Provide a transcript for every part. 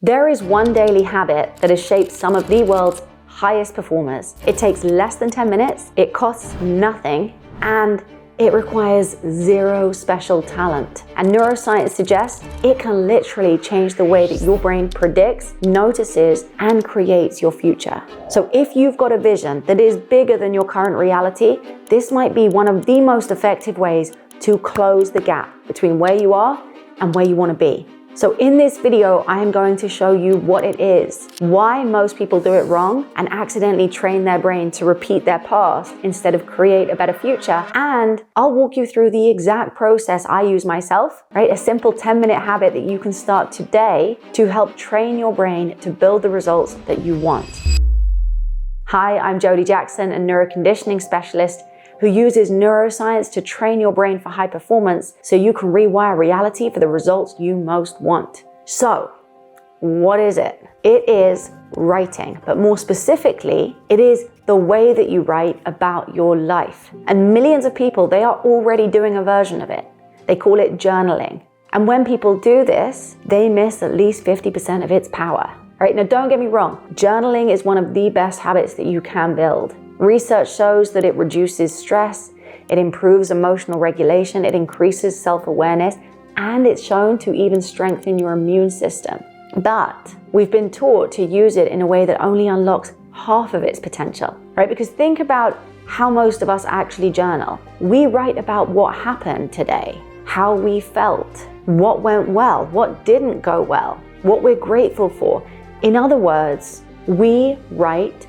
There is one daily habit that has shaped some of the world's highest performers. It takes less than 10 minutes, it costs nothing, and it requires zero special talent. And neuroscience suggests it can literally change the way that your brain predicts, notices, and creates your future. So if you've got a vision that is bigger than your current reality, this might be one of the most effective ways to close the gap between where you are and where you want to be. So in this video, I am going to show you what it is, why most people do it wrong and accidentally train their brain to repeat their past instead of create a better future. And I'll walk you through the exact process I use myself, right? A simple 10-minute habit that you can start today to help train your brain to build the results that you want. Hi, I'm Jody Jackson, a neuroconditioning specialist who uses neuroscience to train your brain for high performance so you can rewire reality for the results you most want. So, what is it? It is writing, but more specifically, it is the way that you write about your life. And millions of people, they are already doing a version of it. They call it journaling. And when people do this, they miss at least 50% of its power. Right? Now, don't get me wrong. Journaling is one of the best habits that you can build. Research shows that it reduces stress, it improves emotional regulation, it increases self-awareness, and it's shown to even strengthen your immune system. But we've been taught to use it in a way that only unlocks half of its potential, right? Because think about how most of us actually journal. We write about what happened today, how we felt, what went well, what didn't go well, what we're grateful for. In other words, we write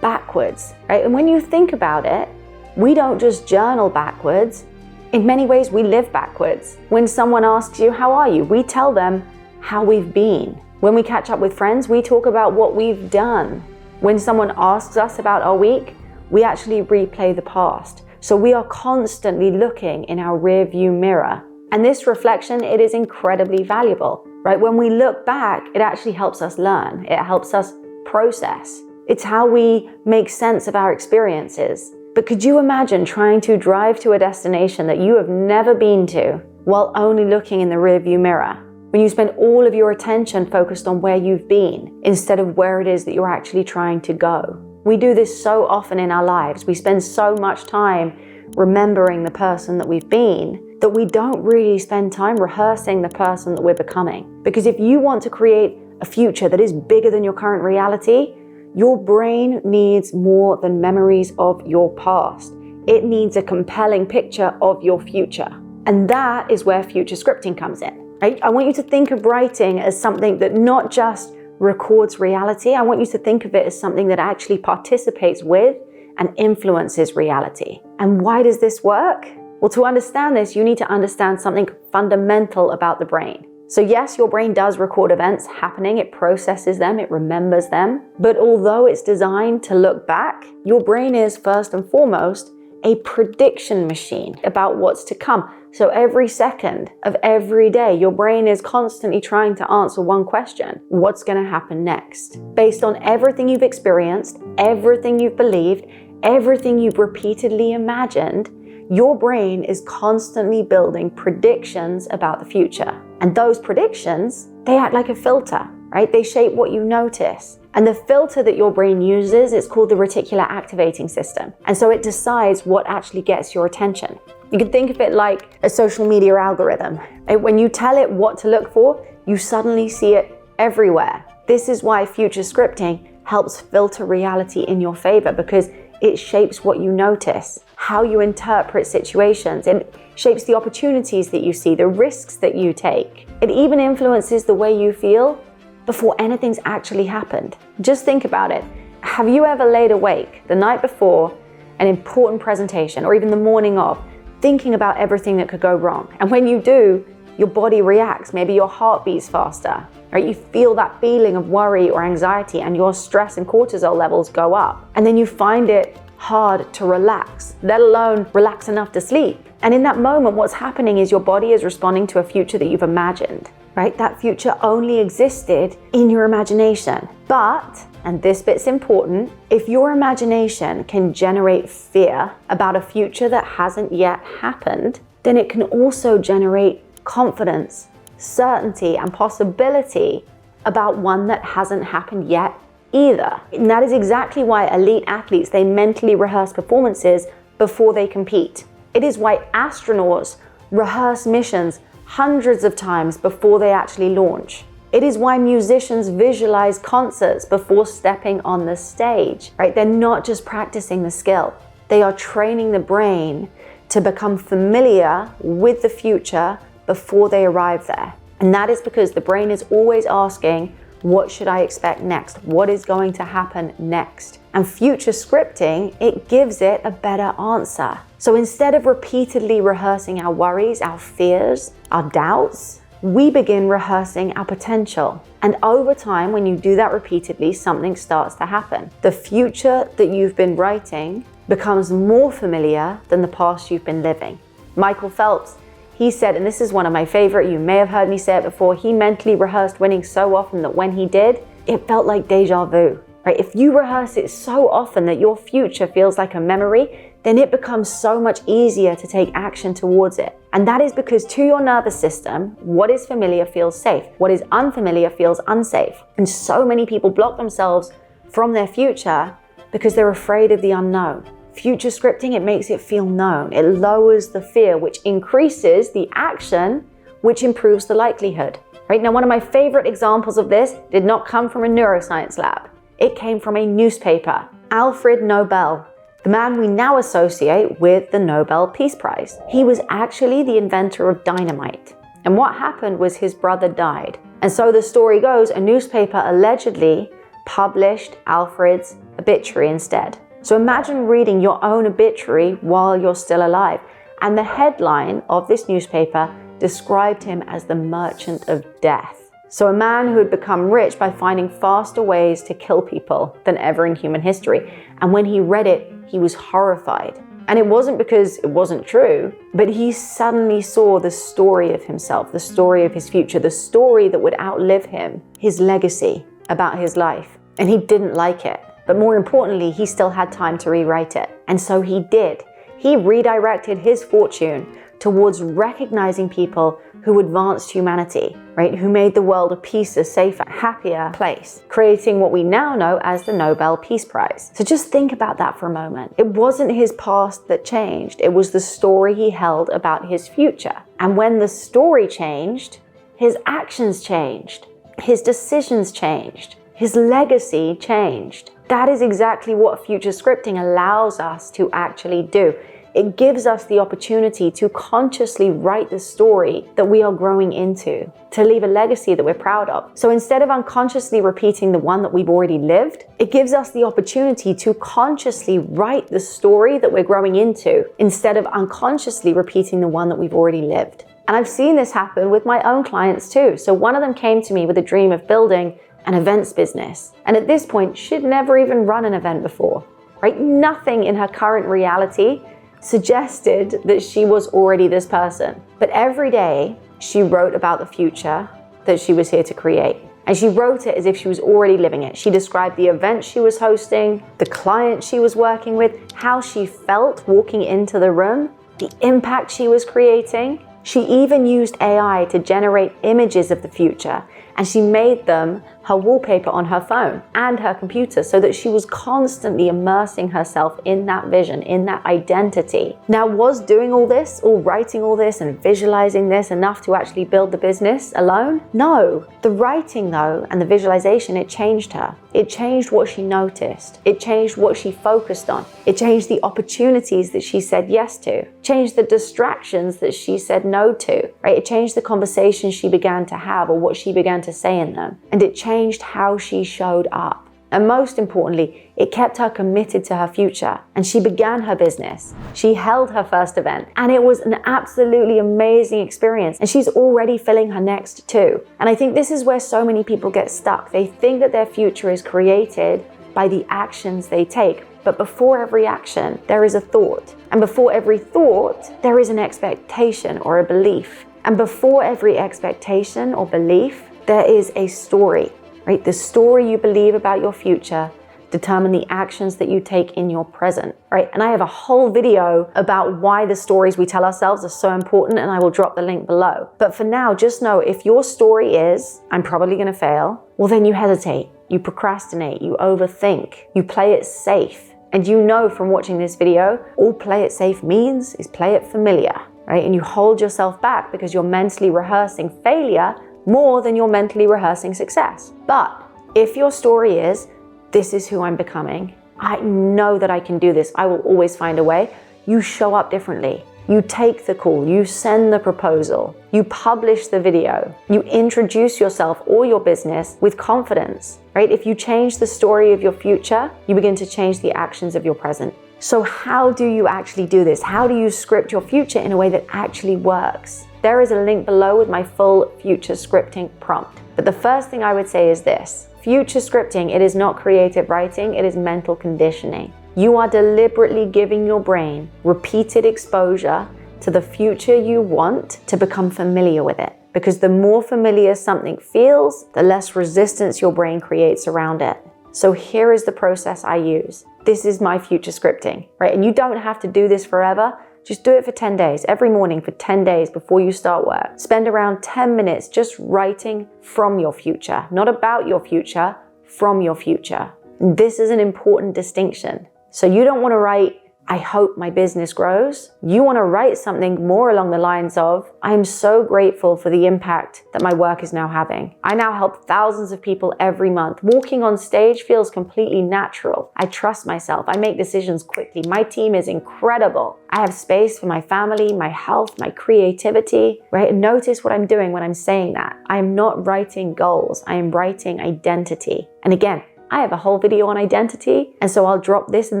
backwards, right? And when you think about it, we don't just journal backwards. In many ways, we live backwards. When someone asks you, how are you? We tell them how we've been. When we catch up with friends, we talk about what we've done. When someone asks us about our week, we actually replay the past. So we are constantly looking in our rear view mirror. And this reflection, it is incredibly valuable, right? When we look back, it actually helps us learn. It helps us process. It's how we make sense of our experiences. But could you imagine trying to drive to a destination that you have never been to while only looking in the rearview mirror? When you spend all of your attention focused on where you've been instead of where it is that you're actually trying to go. We do this so often in our lives. We spend so much time remembering the person that we've been that we don't really spend time rehearsing the person that we're becoming. Because if you want to create a future that is bigger than your current reality, your brain needs more than memories of your past. It needs a compelling picture of your future. And that is where future scripting comes in, right? I want you to think of writing as something that not just records reality. I want you to think of it as something that actually participates with and influences reality. And why does this work? Well, to understand this, you need to understand something fundamental about the brain. So yes, your brain does record events happening, it processes them, it remembers them. But although it's designed to look back, your brain is first and foremost a prediction machine about what's to come. So every second of every day, your brain is constantly trying to answer one question: what's going to happen next? Based on everything you've experienced, everything you've believed, everything you've repeatedly imagined, your brain is constantly building predictions about the future. And those predictions, they act like a filter, right? They shape what you notice. And the filter that your brain uses is called the reticular activating system. And so it decides what actually gets your attention. You can think of it like a social media algorithm. When you tell it what to look for, you suddenly see it everywhere. This is why future scripting helps filter reality in your favor, because it shapes what you notice, how you interpret situations. It shapes the opportunities that you see, the risks that you take. It even influences the way you feel before anything's actually happened. Just think about it. Have you ever laid awake the night before an important presentation, or even the morning of, thinking about everything that could go wrong? And when you do, your body reacts. Maybe your heart beats faster, right? You feel that feeling of worry or anxiety, and your stress and cortisol levels go up. And then you find it hard to relax, let alone relax enough to sleep. And in that moment, what's happening is your body is responding to a future that you've imagined, right? That future only existed in your imagination. But, and this bit's important, if your imagination can generate fear about a future that hasn't yet happened, then it can also generate confidence, certainty, and possibility about one that hasn't happened yet either. And that is exactly why elite athletes, they mentally rehearse performances before they compete. It is why astronauts rehearse missions hundreds of times before they actually launch. It is why musicians visualize concerts before stepping on the stage, right? They're not just practicing the skill. They are training the brain to become familiar with the future before they arrive there. And that is because the brain is always asking, what should I expect next? What is going to happen next? And future scripting, it gives it a better answer. So instead of repeatedly rehearsing our worries, our fears, our doubts, we begin rehearsing our potential. And over time, when you do that repeatedly, something starts to happen. The future that you've been writing becomes more familiar than the past you've been living. Michael Phelps, he said, and this is one of my favorite, you may have heard me say it before, he mentally rehearsed winning so often that when he did, it felt like deja vu, right? If you rehearse it so often that your future feels like a memory, then it becomes so much easier to take action towards it. And that is because to your nervous system, what is familiar feels safe. What is unfamiliar feels unsafe. And so many people block themselves from their future because they're afraid of the unknown. Future scripting, it makes it feel known. It lowers the fear, which increases the action, which improves the likelihood. Right? Now, one of my favorite examples of this did not come from a neuroscience lab. It came from a newspaper. Alfred Nobel, the man we now associate with the Nobel Peace Prize. He was actually the inventor of dynamite. And what happened was his brother died. And so the story goes, a newspaper allegedly published Alfred's obituary instead. So imagine reading your own obituary while you're still alive. And the headline of this newspaper described him as the merchant of death. So a man who had become rich by finding faster ways to kill people than ever in human history. And when he read it, he was horrified. And it wasn't because it wasn't true, but he suddenly saw the story of himself, the story of his future, the story that would outlive him, his legacy about his life. And he didn't like it. But more importantly, he still had time to rewrite it. And so he did. He redirected his fortune towards recognizing people who advanced humanity, right? Who made the world a peacer, safer, happier place, creating what we now know as the Nobel Peace Prize. So just think about that for a moment. It wasn't his past that changed. It was the story he held about his future. And when the story changed, his actions changed, his decisions changed, his legacy changed. That is exactly what future scripting allows us to actually do. It gives us the opportunity to consciously write the story that we are growing into, to leave a legacy that we're proud of. So instead of unconsciously repeating the one that we've already lived, it gives us the opportunity to consciously write the story that we're growing into, instead of unconsciously repeating the one that we've already lived. And I've seen this happen with my own clients too. So one of them came to me with a dream of building an events business. And at this point, she'd never even run an event before, right? Nothing in her current reality suggested that she was already this person. But every day she wrote about the future that she was here to create. And she wrote it as if she was already living it. She described the event she was hosting, the client she was working with, how she felt walking into the room, the impact she was creating. She even used AI to generate images of the future, and she made them her wallpaper on her phone and her computer so that she was constantly immersing herself in that vision, in that identity. Now, was doing all this, or writing all this and visualizing this enough to actually build the business alone? No. The writing though, and the visualization, it changed her. It changed what she noticed. It changed what she focused on. It changed the opportunities that she said yes to. Changed the distractions that she said no to, right? It changed the conversations she began to have, or what she began to say in them. And it changed how she showed up. And most importantly, it kept her committed to her future. And she began her business. She held her first event. And it was an absolutely amazing experience. And she's already filling her next too. And I think this is where so many people get stuck. They think that their future is created by the actions they take. But before every action, there is a thought. And before every thought, there is an expectation or a belief. And before every expectation or belief, there is a story. Right? The story you believe about your future determine the actions that you take in your present, right? And I have a whole video about why the stories we tell ourselves are so important, and I will drop the link below. But for now, just know if your story is, I'm probably gonna fail, well then you hesitate, you procrastinate, you overthink, you play it safe. And you know from watching this video, all play it safe means is play it familiar, right? And you hold yourself back because you're mentally rehearsing failure more than you're mentally rehearsing success. But if your story is, this is who I'm becoming, I know that I can do this, I will always find a way, you show up differently. You take the call, you send the proposal, you publish the video, you introduce yourself or your business with confidence, right? If you change the story of your future, you begin to change the actions of your present. So how do you actually do this? How do you script your future in a way that actually works? There is a link below with my full future scripting prompt. But the first thing I would say is this: future scripting, it is not creative writing, it is mental conditioning. You are deliberately giving your brain repeated exposure to the future you want to become familiar with it. Because the more familiar something feels, the less resistance your brain creates around it. So here is the process I use. This is my future scripting, right? And you don't have to do this forever. Just do it for 10 days, every morning for 10 days before you start work. Spend around 10 minutes just writing from your future, not about your future, from your future. This is an important distinction. So you don't want to write, I hope my business grows. You want to write something more along the lines of, I am so grateful for the impact that my work is now having. I now help thousands of people every month. Walking on stage feels completely natural. I trust myself. I make decisions quickly. My team is incredible. I have space for my family, my health, my creativity, right? And notice what I'm doing when I'm saying that. I am not writing goals. I am writing identity. And again, I have a whole video on identity, and so I'll drop this in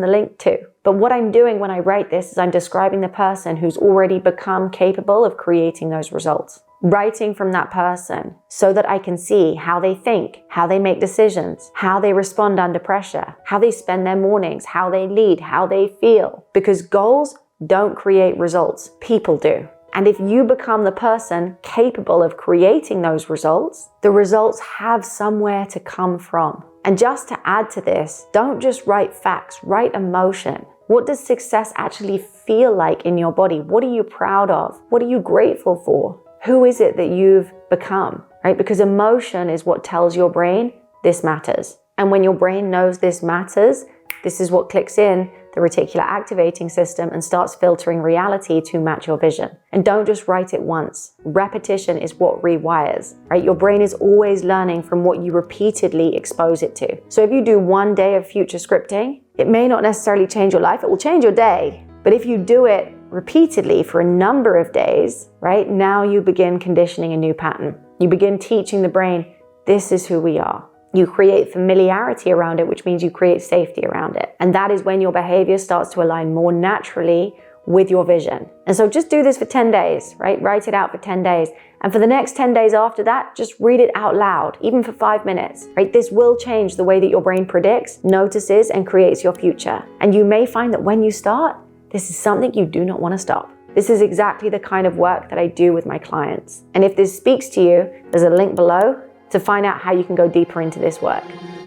the link too. But what I'm doing when I write this is I'm describing the person who's already become capable of creating those results. Writing from that person so that I can see how they think, how they make decisions, how they respond under pressure, how they spend their mornings, how they lead, how they feel. Because goals don't create results, people do. And if you become the person capable of creating those results, the results have somewhere to come from. And just to add to this, don't just write facts, write emotion. What does success actually feel like in your body? What are you proud of? What are you grateful for? Who is it that you've become, right? Because emotion is what tells your brain this matters. And when your brain knows this matters, this is what clicks in the reticular activating system and starts filtering reality to match your vision. And don't just write it once. Repetition is what rewires, right? Your brain is always learning from what you repeatedly expose it to. So if you do one day of future scripting, it may not necessarily change your life, it will change your day. But if you do it repeatedly for a number of days, right, now you begin conditioning a new pattern. You begin teaching the brain, this is who we are. You create familiarity around it, which means you create safety around it. And that is when your behavior starts to align more naturally with your vision. And so just do this for 10 days, right? Write it out for 10 days. And for the next 10 days after that, just read it out loud, even for 5 minutes, right? This will change the way that your brain predicts, notices, and creates your future. And you may find that when you start, this is something you do not want to stop. This is exactly the kind of work that I do with my clients. And if this speaks to you, there's a link below to find out how you can go deeper into this work.